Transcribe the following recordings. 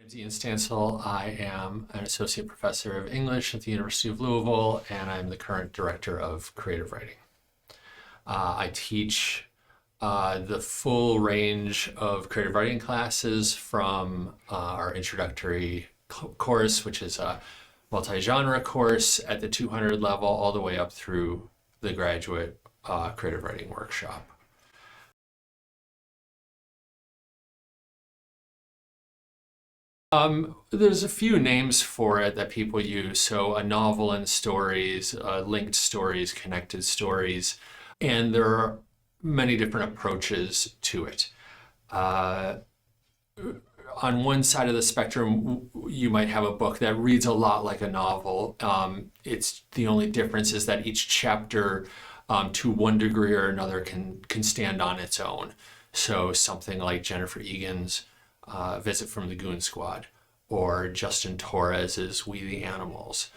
My name is Ian Stansel. I am an associate professor of English at the University of Louisville, and I'm the current director of creative writing. I teach the full range of creative writing classes from our introductory course, which is a multi-genre course at the 200 level, all the way up through the graduate creative writing workshop. There's a few names for it that people use. So a novel and stories, linked stories, connected stories, and there are many different approaches to it. On one side of the spectrum, you might have a book that reads a lot like a novel. It's the only difference is that each chapter, to one degree or another, can stand on its own. So something like Jennifer Egan's Visit from the Goon Squad, or Justin Torres's We the Animals.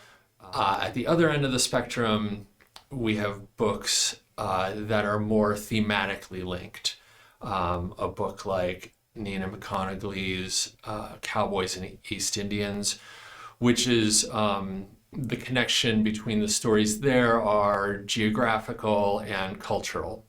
At the other end of the spectrum, we have books that are more thematically linked. A book like Nina McConaughey's Cowboys and East Indians, which is the connection between the stories there are geographical and cultural.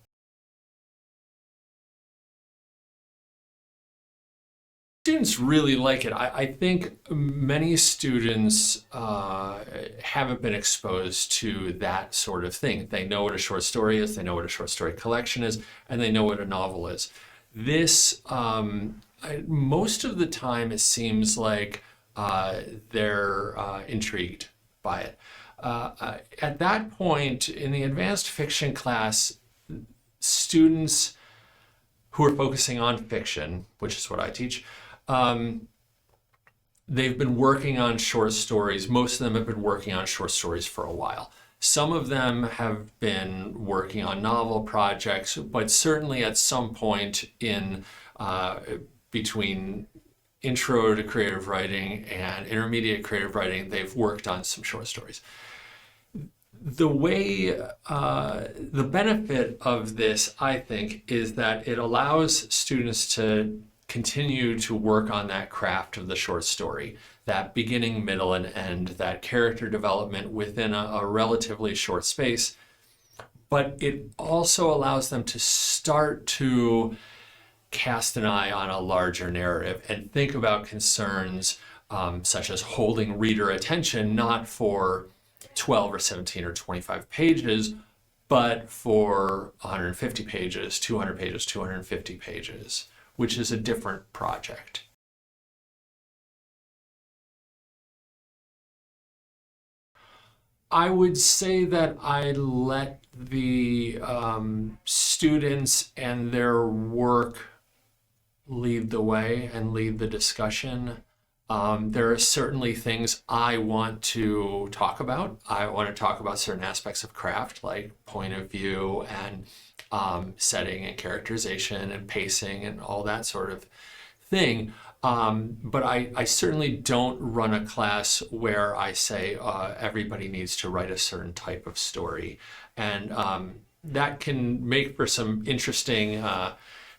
Students really like it. I think many students haven't been exposed to that sort of thing. They know what a short story is, they know what a short story collection is, and they know what a novel is. This, most of the time, it seems like they're intrigued by it. At that point, in the advanced fiction class, students who are focusing on fiction, which is what I teach, they've been working on short stories. Most of them have been working on short stories for a while. Some of them have been working on novel projects, but certainly at some point in between intro to creative writing and intermediate creative writing, they've worked on some short stories. The benefit of this, I think, is that it allows students to continue to work on that craft of the short story, that beginning, middle, and end, that character development within a relatively short space. But it also allows them to start to cast an eye on a larger narrative and think about concerns such as holding reader attention, not for 12 or 17 or 25 pages, but for 150 pages, 200 pages, 250 pages, which is a different project. I would say that I let the students and their work lead the way and lead the discussion. There are certainly things I want to talk about. I want to talk about certain aspects of craft, like point of view and setting and characterization and pacing and all that sort of thing. But I certainly don't run a class where I say everybody needs to write a certain type of story. And that can make for some interesting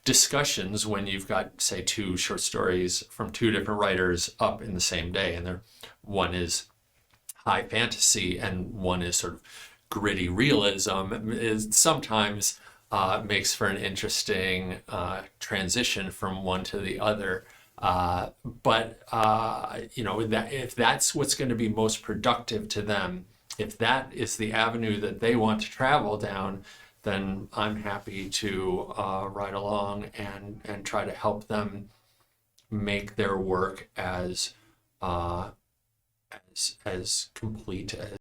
discussions when you've got, say, two short stories from two different writers up in the same day, and one is high fantasy and one is sort of gritty realism. It sometimes makes for an interesting transition from one to the other. But if that's what's going to be most productive to them, if that is the avenue that they want to travel down, then I'm happy to ride along and try to help them make their work as complete as